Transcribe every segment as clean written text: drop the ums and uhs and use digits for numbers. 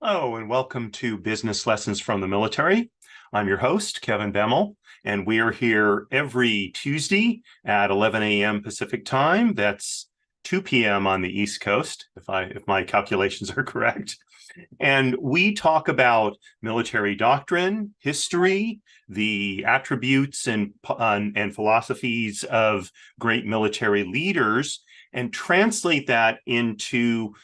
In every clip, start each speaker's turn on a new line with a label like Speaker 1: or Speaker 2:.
Speaker 1: Hello, and welcome to Business Lessons from the Military. I'm your host, Kevin Bemmel, and we are here every Tuesday at 11 a.m. Pacific time. That's 2 p.m. on the East Coast, if my calculations are correct. And we talk about military doctrine, history, the attributes and philosophies of great military leaders, and translate that into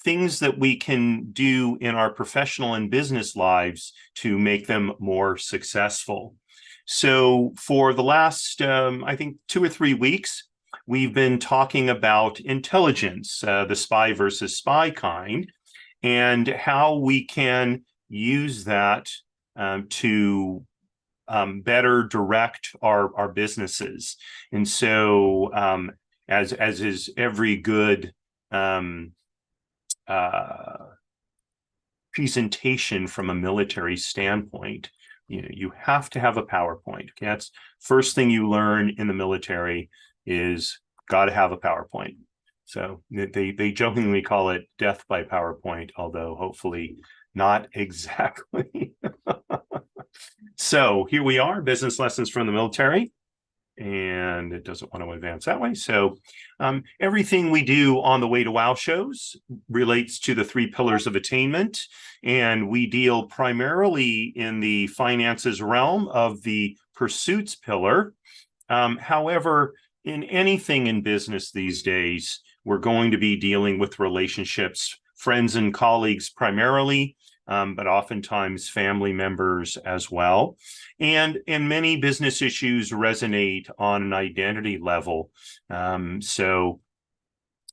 Speaker 1: things that we can do in our professional and business lives to make them more successful. So for the last, I think, 2 or 3 weeks, we've been talking about intelligence, the spy versus spy kind, and how we can use that to better direct our businesses. And so, as is every good presentation from a military standpoint, you have to have a PowerPoint. Okay? That's first thing you learn in the military is got to have a PowerPoint. So they jokingly call it death by PowerPoint, although hopefully not exactly. So here we are, business lessons from the military. And it doesn't want to advance that way. So everything we do on the Way to Wow shows relates to the 3 pillars of attainment. And we deal primarily in the finances realm of the pursuits pillar. However, in anything in business these days, we're going to be dealing with relationships, friends and colleagues primarily, but oftentimes family members as well. And many business issues resonate on an identity level. So,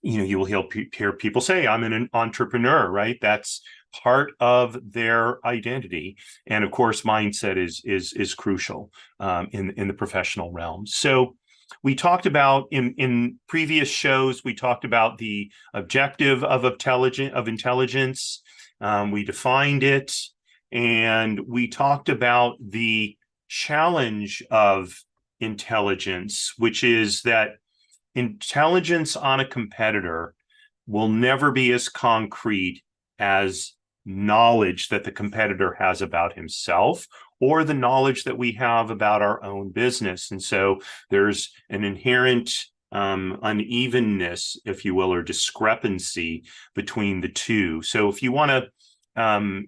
Speaker 1: you will hear people say, I'm an entrepreneur, right? That's part of their identity. And of course, mindset is crucial in the professional realm. So we talked about in previous shows, we talked about the objective of intelligence. We defined it, and we talked about the challenge of intelligence, which is that intelligence on a competitor will never be as concrete as knowledge that the competitor has about himself or the knowledge that we have about our own business. And so there's an inherent unevenness, if you will, or discrepancy between the two. So if you want to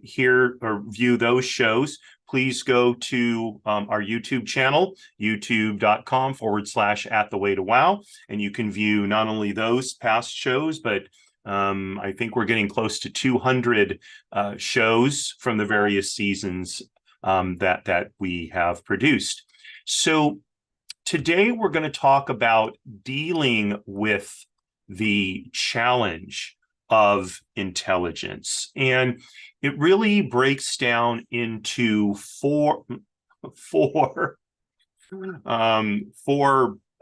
Speaker 1: hear or view those shows, please go to our YouTube channel, youtube.com/@the-way-to-wow, and you can view not only those past shows, but I think we're getting close to 200 shows from the various seasons that we have produced. So today we're going to talk about dealing with the challenge of intelligence. And it really breaks down into four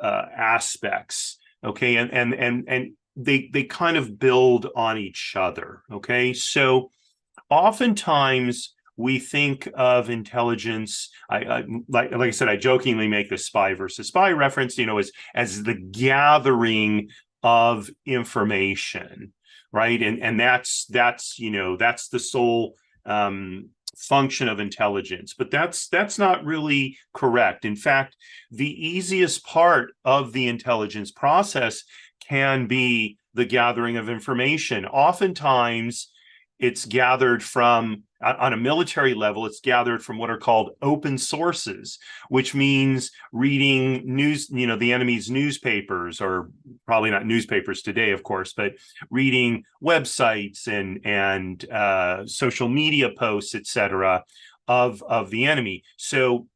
Speaker 1: aspects. Okay. And they kind of build on each other. Okay. So oftentimes we think of intelligence, like I said, I jokingly make the spy versus spy reference, as the gathering of information, right? And that's the sole function of intelligence, but that's not really correct. In fact, the easiest part of the intelligence process can be the gathering of information. Oftentimes, it's gathered from, on a military level, it's gathered from what are called open sources, which means reading news, the enemy's newspapers, or probably not newspapers today, of course, but reading websites and social media posts, etc., of the enemy. So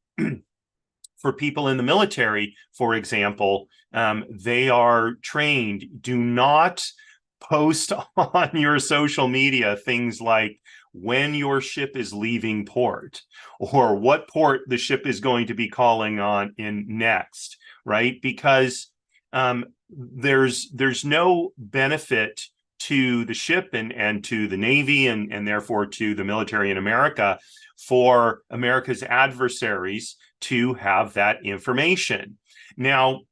Speaker 1: for people in the military, for example, they are trained, do not post on your social media things like when your ship is leaving port or what port the ship is going to be calling on in next, right? Because there's no benefit to the ship and to the Navy and therefore to the military in America for America's adversaries to have that information. Now,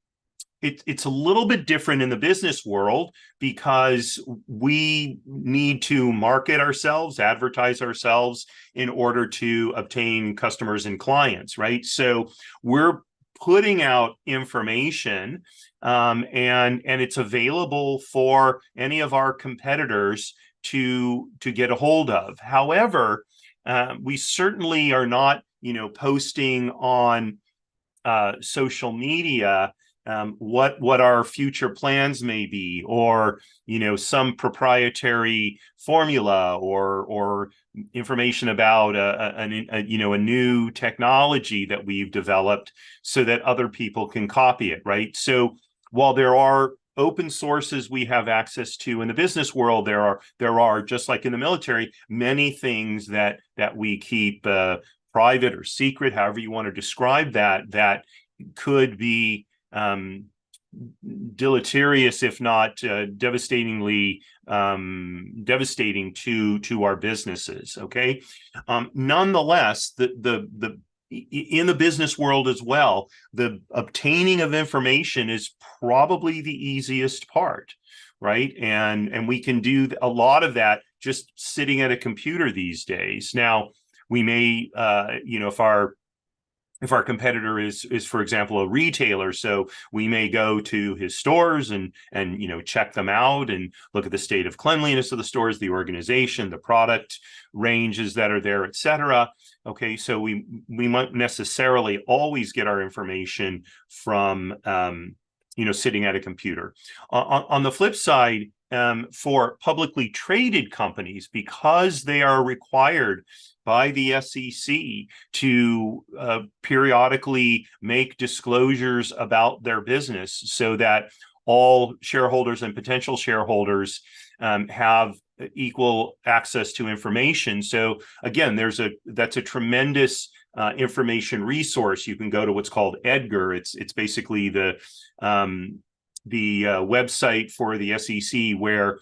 Speaker 1: it's a little bit different in the business world because we need to market ourselves, advertise ourselves in order to obtain customers and clients, right? So we're putting out information, and it's available for any of our competitors to get a hold of. However, we certainly are not, posting on social media what our future plans may be, or some proprietary formula, or information about a new technology that we've developed so that other people can copy it, right? So while there are open sources we have access to in the business world, there are just like in the military, many things that we keep private or secret, however you want to describe that could be deleterious, if not devastating to our businesses. Okay. Nonetheless, in the business world as well, the obtaining of information is probably the easiest part, right? And we can do a lot of that just sitting at a computer these days. Now, we may, if our competitor is, for example, a retailer, so we may go to his stores and check them out and look at the state of cleanliness of the stores, the organization, the product ranges that are there, et cetera. Okay, so we might necessarily always get our information from sitting at a computer. On the flip side, for publicly traded companies, because they are required by the SEC to periodically make disclosures about their business so that all shareholders and potential shareholders have equal access to information. So again, that's a tremendous information resource. You can go to what's called Edgar. It's basically the website for the SEC where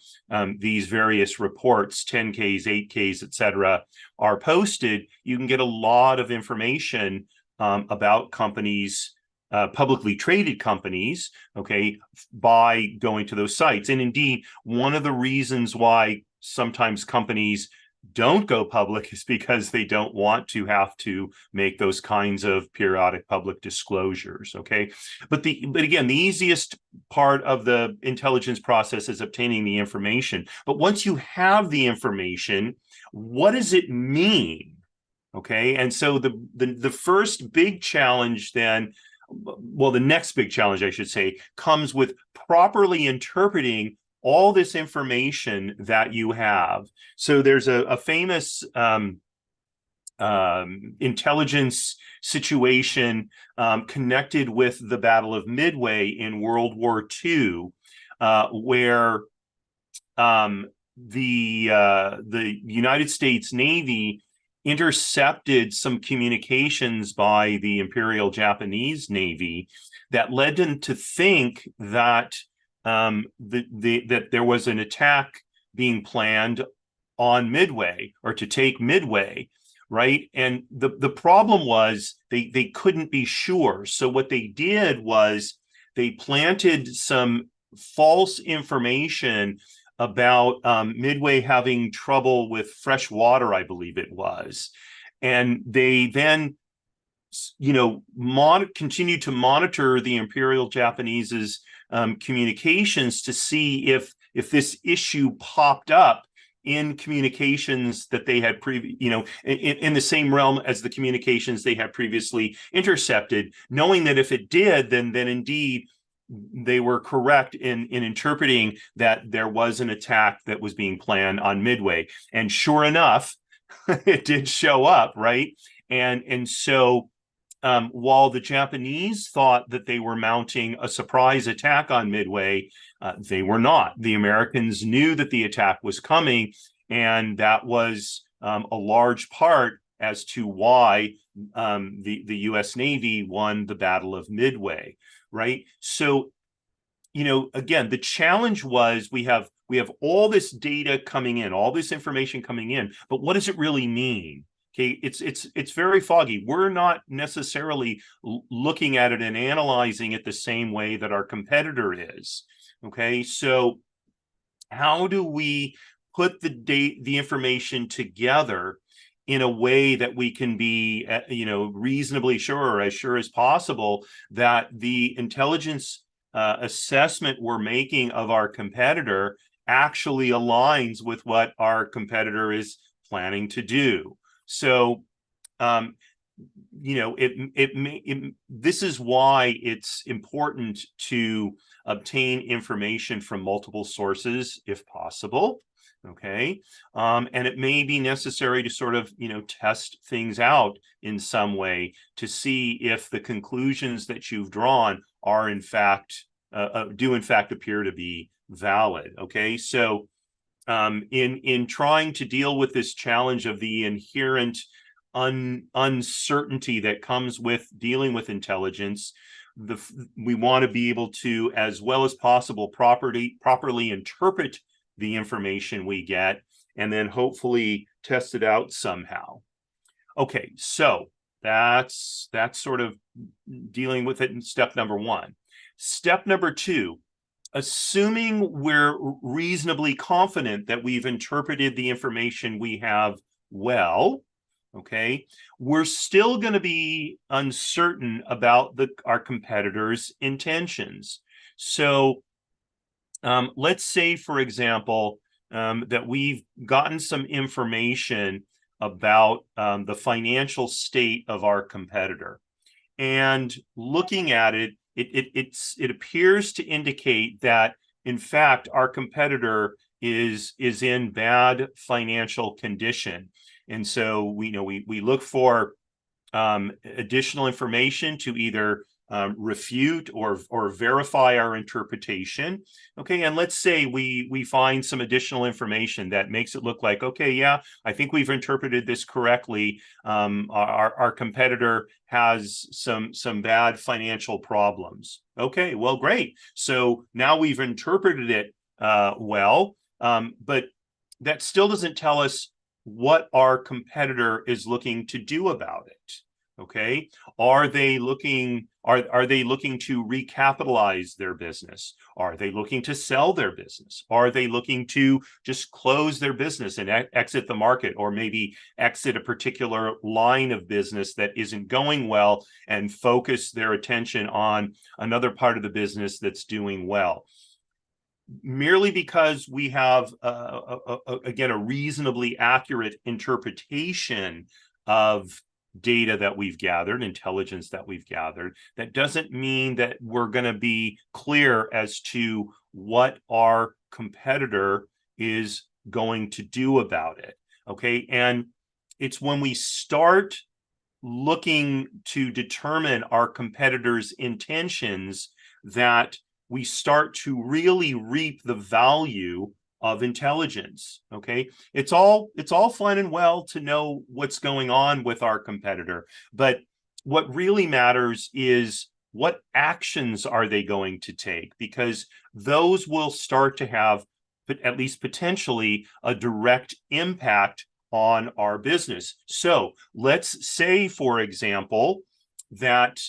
Speaker 1: these various reports, 10Ks, 8Ks, et cetera, are posted. You can get a lot of information about companies, publicly traded companies, okay, by going to those sites. And indeed, one of the reasons why sometimes companies don't go public is because they don't want to have to make those kinds of periodic public disclosures. Okay, but again, the easiest part of the intelligence process is obtaining the information. But once you have the information, what does it mean? Okay, and so the first big challenge then, well, the next big challenge, I should say, comes with properly interpreting all this information that you have. So there's a famous intelligence situation connected with the Battle of Midway in World War II, where the United States Navy intercepted some communications by the Imperial Japanese Navy that led them to think that that there was an attack being planned on Midway, or to take Midway, right? And the problem was they couldn't be sure. So what they did was they planted some false information about Midway having trouble with fresh water, I believe it was. And they then continued to monitor the Imperial Japanese's communications to see if this issue popped up in communications that they had in the same realm as the communications they had previously intercepted, knowing that if it did, then indeed they were correct in interpreting that there was an attack that was being planned on Midway. And sure enough, it did show up, right? And so while the Japanese thought that they were mounting a surprise attack on Midway, they were not. The Americans knew that the attack was coming, and that was a large part as to why the U.S. Navy won the Battle of Midway, right? So, again, the challenge was we have all this data coming in, all this information coming in, but what does it really mean? Okay, it's very foggy. We're not necessarily looking at it and analyzing it the same way that our competitor is. Okay, so how do we put the information together in a way that we can be, reasonably sure, or as sure as possible, that the intelligence assessment we're making of our competitor actually aligns with what our competitor is planning to do? So, this is why it's important to obtain information from multiple sources if possible. Okay. And it may be necessary to sort of, test things out in some way to see if the conclusions that you've drawn are in fact, do in fact appear to be valid. Okay. So, in trying to deal with this challenge of the inherent uncertainty that comes with dealing with intelligence, we want to be able to, as well as possible, properly interpret the information we get, and then hopefully test it out somehow. Okay, so that's sort of dealing with it in step number one. Step number two, assuming we're reasonably confident that we've interpreted the information we have well, okay, we're still going to be uncertain about our competitors' intentions. So let's say, for example, that we've gotten some information about the financial state of our competitor, and looking at it, it appears to indicate that, in fact, our competitor is in bad financial condition. And so we look for additional information to either refute or verify our interpretation. Okay, and let's say we find some additional information that makes it look like, okay, yeah, I think we've interpreted this correctly. Our competitor has some bad financial problems. Okay, well, great. So now we've interpreted it well, but that still doesn't tell us what our competitor is looking to do about it. Okay, are they looking to recapitalize their business? Are they looking to sell their business? Are they looking to just close their business and exit the market, or maybe exit a particular line of business that isn't going well and focus their attention on another part of the business that's doing well? Merely because we have, again, a reasonably accurate interpretation of data that we've gathered, intelligence that we've gathered, that doesn't mean that we're going to be clear as to what our competitor is going to do about it. Okay, and it's when we start looking to determine our competitor's intentions that we start to really reap the value of intelligence. Okay, it's all fine and well to know what's going on with our competitor, but what really matters is what actions are they going to take, because those will start to have, at least potentially, a direct impact on our business. So let's say, for example, that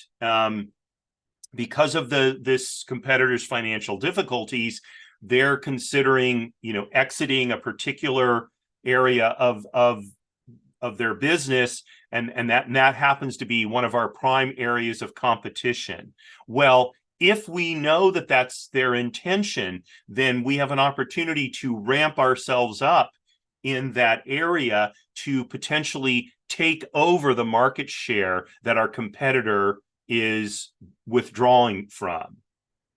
Speaker 1: because of this competitor's financial difficulties, they're considering, exiting a particular area of their business, and that happens to be one of our prime areas of competition. Well, if we know that that's their intention, then we have an opportunity to ramp ourselves up in that area to potentially take over the market share that our competitor is withdrawing from.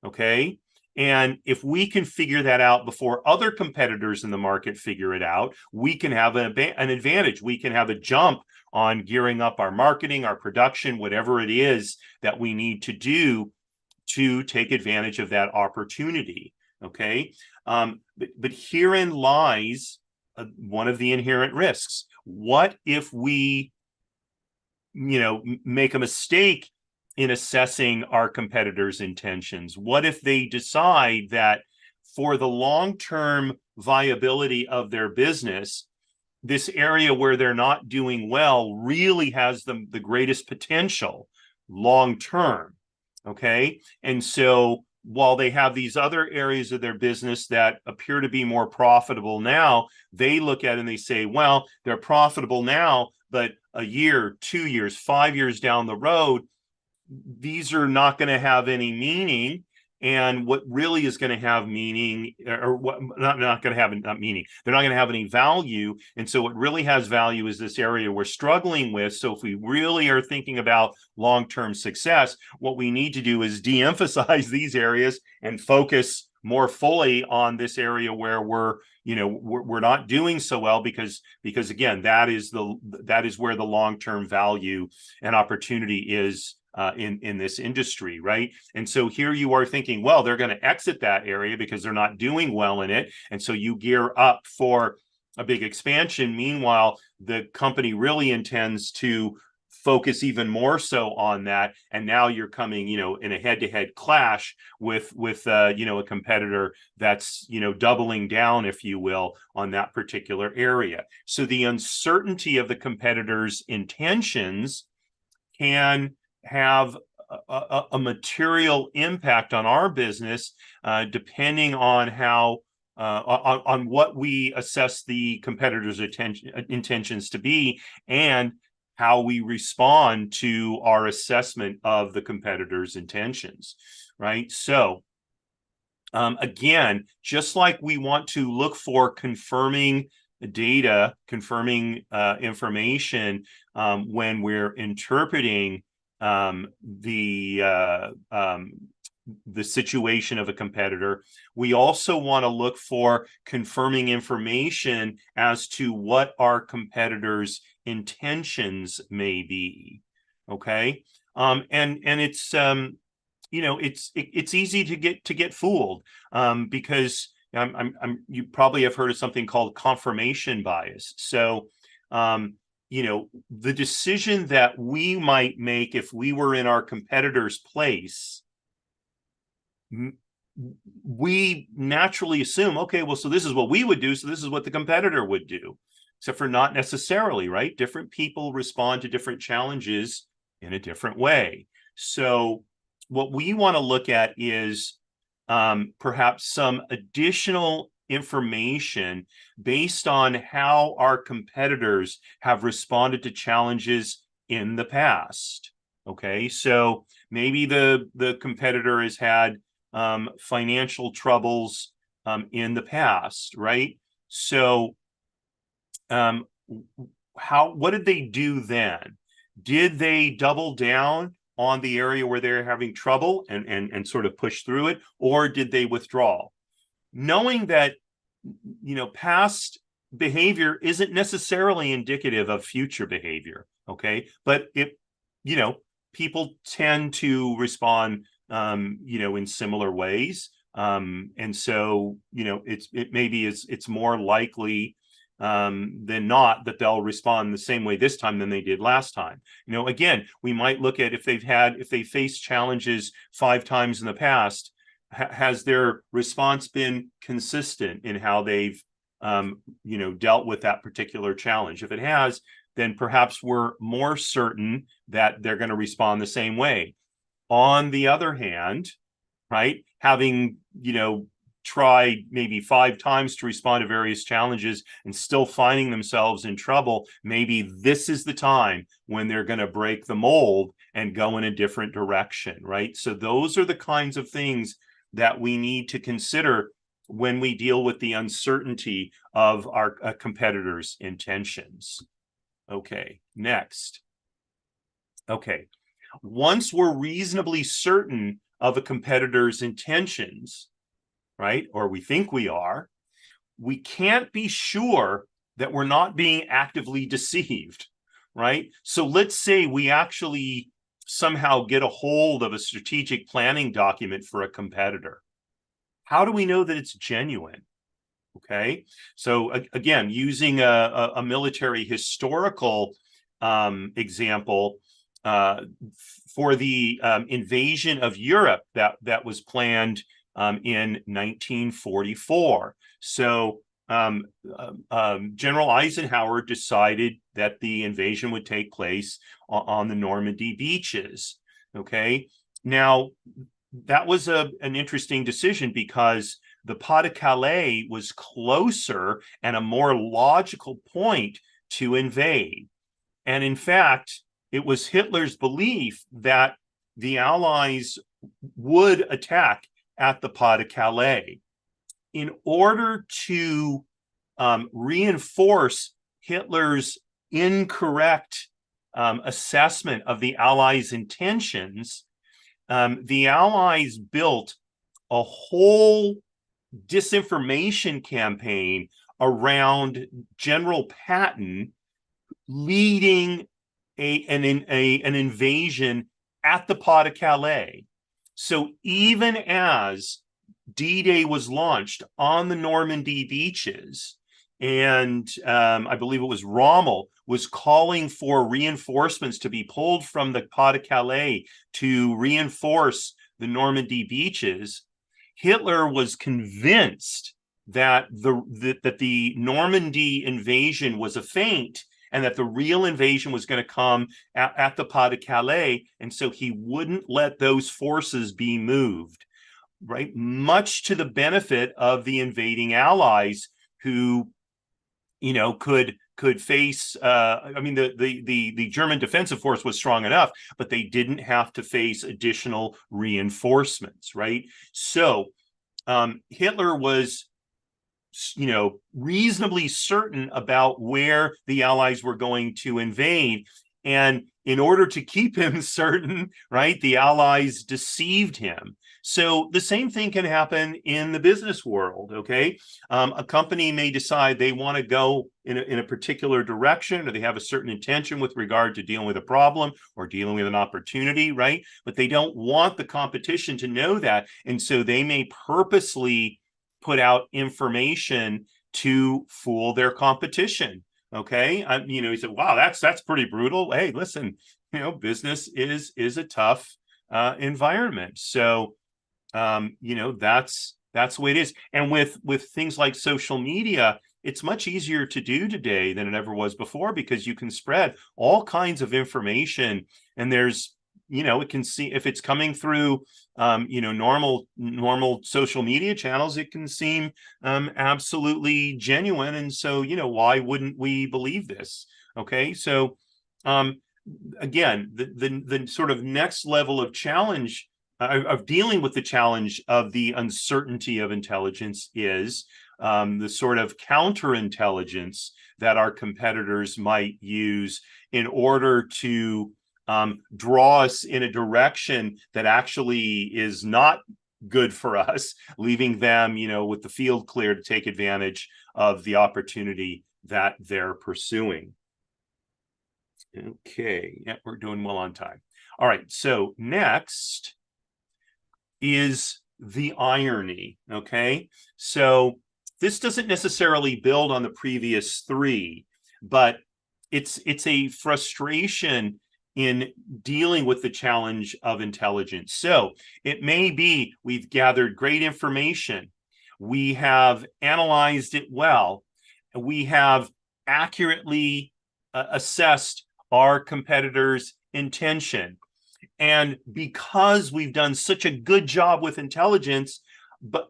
Speaker 1: Okay, and if we can figure that out before other competitors in the market figure it out, we can have an advantage. We can have a jump on gearing up our marketing, our production, whatever it is that we need to do to take advantage of that opportunity. Okay, but herein lies one of the inherent risks. What if we, make a mistake in assessing our competitors' intentions? What if they decide that for the long-term viability of their business, this area where they're not doing well really has the greatest potential long term. Okay. And so while they have these other areas of their business that appear to be more profitable now, they look at it and they say, well, they're profitable now, but a year, 2 years, 5 years down the road, these are not going to have any meaning. And what really is going to have meaning, or what not going to have not meaning, they're not going to have any value. And so what really has value is this area we're struggling with. So if we really are thinking about long-term success, what we need to do is de-emphasize these areas and focus more fully on this area where we're not doing so well, because again, that is where the long-term value and opportunity is in this industry, right? And so here you are thinking, well, they're going to exit that area because they're not doing well in it, and so you gear up for a big expansion. Meanwhile, the company really intends to focus even more so on that, and now you're coming, in a head-to-head clash with a competitor that's doubling down, if you will, on that particular area. So the uncertainty of the competitor's intentions can have a material impact on our business, depending on how on what we assess the competitor's intentions to be, and how we respond to our assessment of the competitor's intentions, right? So again, just like we want to look for confirming data, confirming information when we're interpreting the situation of a competitor, we also want to look for confirming information as to what our competitors' intentions may be. Okay, and it's it's easy to get fooled, because you probably have heard of something called confirmation bias. So the decision that we might make if we were in our competitor's place, we naturally assume, okay, well, so this is what we would do, so this is what the competitor would do, except for not necessarily, right? Different people respond to different challenges in a different way. So what we want to look at is perhaps some additional information based on how our competitors have responded to challenges in the past. Okay, so maybe the competitor has had financial troubles in the past, right? So what did they do then? Did they double down on the area where they're having trouble and sort of push through it, or did they withdraw? Knowing that past behavior isn't necessarily indicative of future behavior, okay? But people tend to respond in similar ways, and so it's more likely than not that they'll respond the same way this time than they did last time. Again, we might look at if they faced challenges 5 times in the past, has their response been consistent in how they've dealt with that particular challenge? If it has, then perhaps we're more certain that they're going to respond the same way. On the other hand, right, having tried maybe 5 times to respond to various challenges and still finding themselves in trouble, maybe this is the time when they're going to break the mold and go in a different direction, right? So those are the kinds of things that we need to consider when we deal with the uncertainty of our competitors' intentions. Okay, next. Okay, once we're reasonably certain of a competitor's intentions, right, or we think we are, we can't be sure that we're not being actively deceived, right? So let's say we actually somehow get a hold of a strategic planning document for a competitor. How do we know that it's genuine? Okay, so again, using a military historical example, for the invasion of Europe that was planned in 1944. So General Eisenhower decided that the invasion would take place on the Normandy beaches. Okay, now that was an interesting decision because the Pas-de-Calais was closer and a more logical point to invade. And in fact, it was Hitler's belief that the Allies would attack at the Pas-de-Calais. In order to reinforce Hitler's incorrect assessment of the Allies' intentions, the Allies built a whole disinformation campaign around General Patton leading an invasion at the Pas-de-Calais. So even as D-Day was launched on the Normandy beaches, and I believe it was Rommel was calling for reinforcements to be pulled from the Pas-de-Calais to reinforce the Normandy beaches, Hitler was convinced that the Normandy invasion was a feint and that the real invasion was going to come at the Pas-de-Calais, and so he wouldn't let those forces be moved, right? Much to the benefit of the invading Allies, who, you know, could face. I mean, the German defensive force was strong enough, but they didn't have to face additional reinforcements, right? So Hitler was, you know, reasonably certain about where the Allies were going to invade. And in order to keep him certain, right, the Allies deceived him. So the same thing can happen in the business world, okay? A company may decide they want to go in a particular direction, or they have a certain intention with regard to dealing with a problem or dealing with an opportunity, right? But they don't want the competition to know that. And so they may purposely put out information to fool their competition. Okay, you know, he said, "Wow, that's pretty brutal." Hey, listen, you know, business is a tough environment. So, you know, that's the way it is. And with things like social media, it's much easier to do today than it ever was before, because you can spread all kinds of information, and there's, you know, it can see if it's coming through, you know, normal social media channels, it can seem absolutely genuine. And so, you know, why wouldn't we believe this? Okay, so again, the sort of next level of challenge of dealing with the challenge of the uncertainty of intelligence is the sort of counterintelligence that our competitors might use in order to draw us in a direction that actually is not good for us, leaving them, you know, with the field clear to take advantage of the opportunity that they're pursuing. Okay, yeah, we're doing well on time. All right, so next is the irony, okay? So this doesn't necessarily build on the previous three, but it's a frustration in dealing with the challenge of intelligence. So it may be we've gathered great information, we have analyzed it well, we have accurately assessed our competitors' intention. And because we've done such a good job with intelligence, but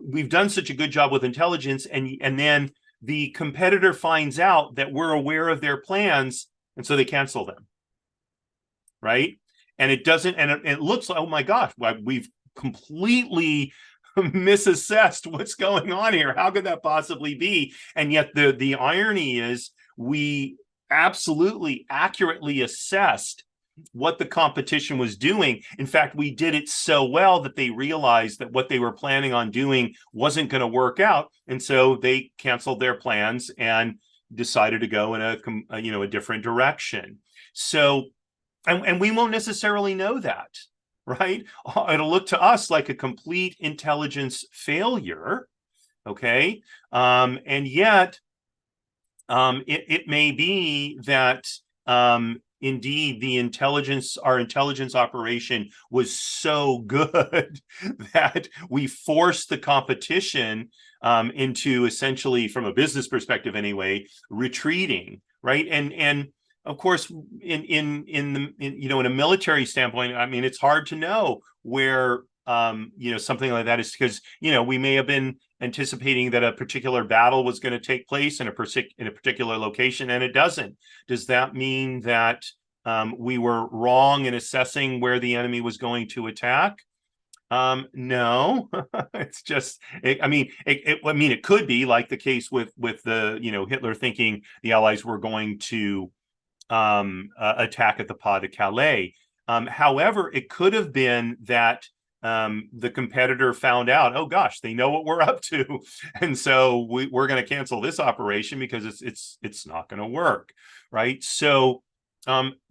Speaker 1: we've done such a good job with intelligence, and then the competitor finds out that we're aware of their plans, and so they cancel them, right? And it doesn't, and it looks like, oh my gosh, we've completely misassessed what's going on here. How could that possibly be? And yet the irony is we absolutely accurately assessed what the competition was doing. In fact, we did it so well that they realized that what they were planning on doing wasn't going to work out, and so they canceled their plans and decided to go in a different direction. So, and we won't necessarily know that, right? It'll look to us like a complete intelligence failure, okay? And yet, it may be that indeed our intelligence operation was so good that we forced the competition into essentially, from a business perspective anyway, retreating, right? And of course, in a military standpoint, I mean, it's hard to know where something like that is, because we may have been anticipating that a particular battle was going to take place in a particular location, and it doesn't. Does that mean that we were wrong in assessing where the enemy was going to attack? No, it's just, it could be like the case with the, Hitler thinking the Allies were going to attack at the Pas de Calais. However, it could have been that the competitor found out, oh gosh, they know what we're up to, and so we're going to cancel this operation because it's not going to work, right? So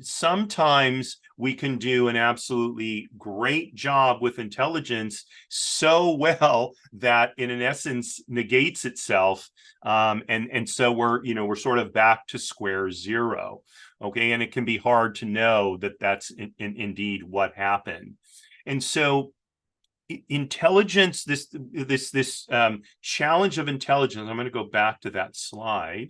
Speaker 1: sometimes we can do an absolutely great job with intelligence so well that in essence negates itself, and so we're sort of back to square zero. Okay, and it can be hard to know that that's indeed what happened. And so intelligence, this challenge of intelligence, I'm going to go back to that slide.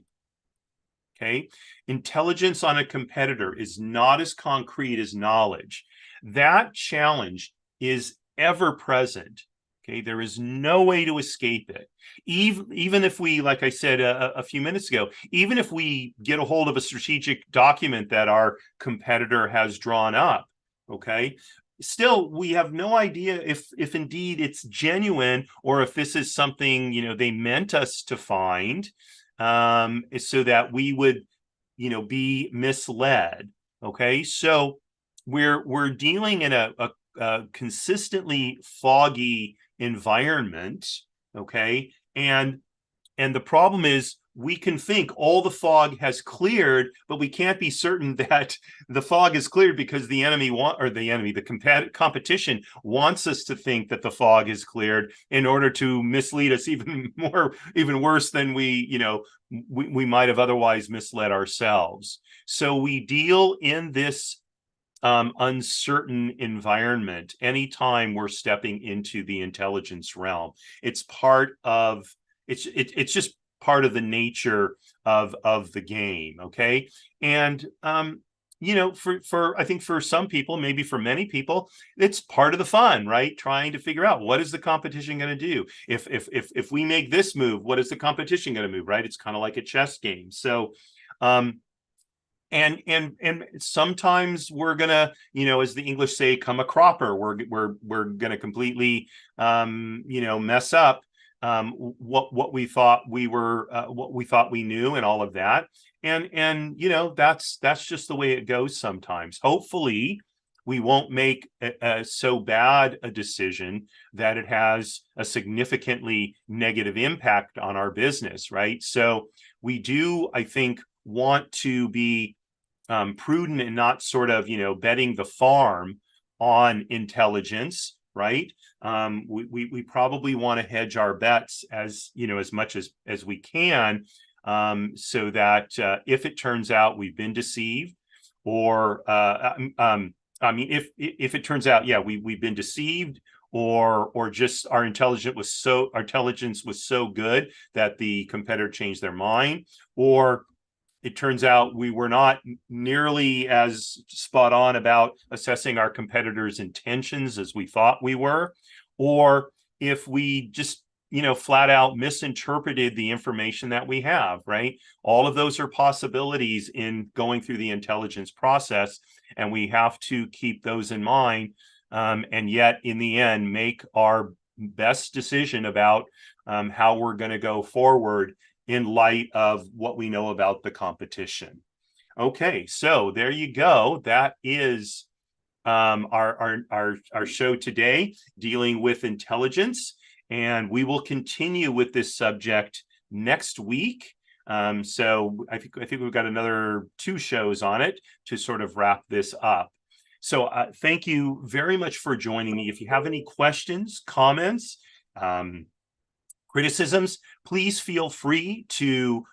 Speaker 1: Okay, intelligence on a competitor is not as concrete as knowledge. That challenge is ever present. Okay, there is no way to escape it. Even if we, like I said a few minutes ago, even if we get a hold of a strategic document that our competitor has drawn up, okay, still we have no idea if indeed it's genuine, or if this is something they meant us to find, so that we would be misled. Okay, so we're dealing in a consistently foggy environment. Okay, and the problem is, we can think all the fog has cleared, but we can't be certain that the fog is cleared, because the competition wants us to think that the fog is cleared in order to mislead us even worse than we might have otherwise misled ourselves. So we deal in this uncertain environment anytime we're stepping into the intelligence realm. It's just part of the nature of the game. Okay, and for I think for some people, maybe for many people, it's part of the fun, right? Trying to figure out, what is the competition going to do? If we make this move, what is the competition going to move, right? It's kind of like a chess game. So and sometimes we're gonna, as the English say, come a cropper. We're gonna completely mess up what we thought we knew, and all of that. And that's just the way it goes sometimes. Hopefully we won't make so bad a decision that it has a significantly negative impact on our business, right? So we do, I think, want to be prudent and not sort of betting the farm on intelligence, right? We probably want to hedge our bets as much as we can, so that if it turns out we've been deceived, or if it turns out, we've been deceived, or just our intelligence was so good that the competitor changed their mind, or it turns out we were not nearly as spot on about assessing our competitors' intentions as we thought we were, or if we just, flat out misinterpreted the information that we have, right? All of those are possibilities in going through the intelligence process, and we have to keep those in mind, and yet in the end make our best decision about how we're going to go forward in light of what we know about the competition. Okay, so there you go. That is our show today, dealing with intelligence, and we will continue with this subject next week. So I think we've got another 2 shows on it to sort of wrap this up. So thank you very much for joining me. If you have any questions, comments, criticisms, please feel free to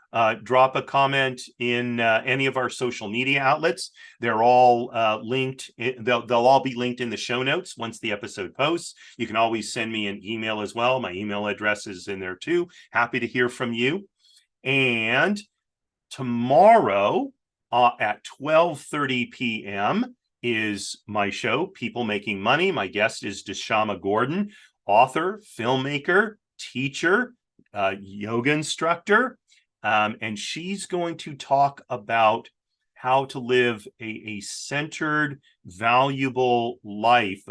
Speaker 1: drop a comment in any of our social media outlets. They're all linked. They'll all be linked in the show notes once the episode posts. You can always send me an email as well. My email address is in there too. Happy to hear from you. And tomorrow at 12:30 p.m. is my show, People Making Money. My guest is Deshama Gordon, author, filmmaker, teacher, yoga instructor, and she's going to talk about how to live a centered, valuable life.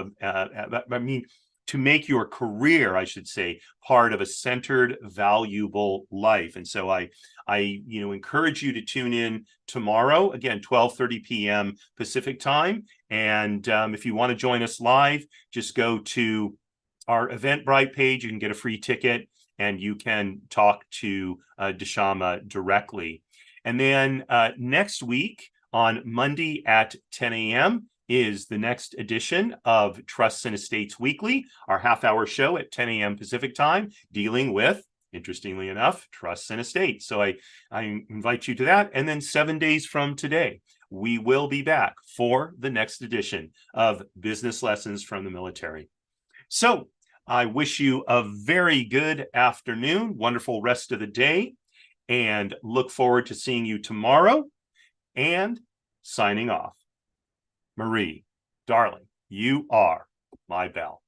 Speaker 1: To make your career, I should say, part of a centered, valuable life. And so I encourage you to tune in tomorrow, again, 12:30 p.m. Pacific time. And if you want to join us live, just go to our Eventbrite page. You can get a free ticket and you can talk to Deshama directly. And then next week on Monday at 10 a.m. is the next edition of Trusts and Estates Weekly, our half-hour show at 10 a.m. Pacific time, dealing with, interestingly enough, trusts and estates. So I invite you to that. And then 7 days from today, we will be back for the next edition of Business Lessons from the Military. So I wish you a very good afternoon, wonderful rest of the day, and look forward to seeing you tomorrow. And signing off. Marie, darling, you are my bell.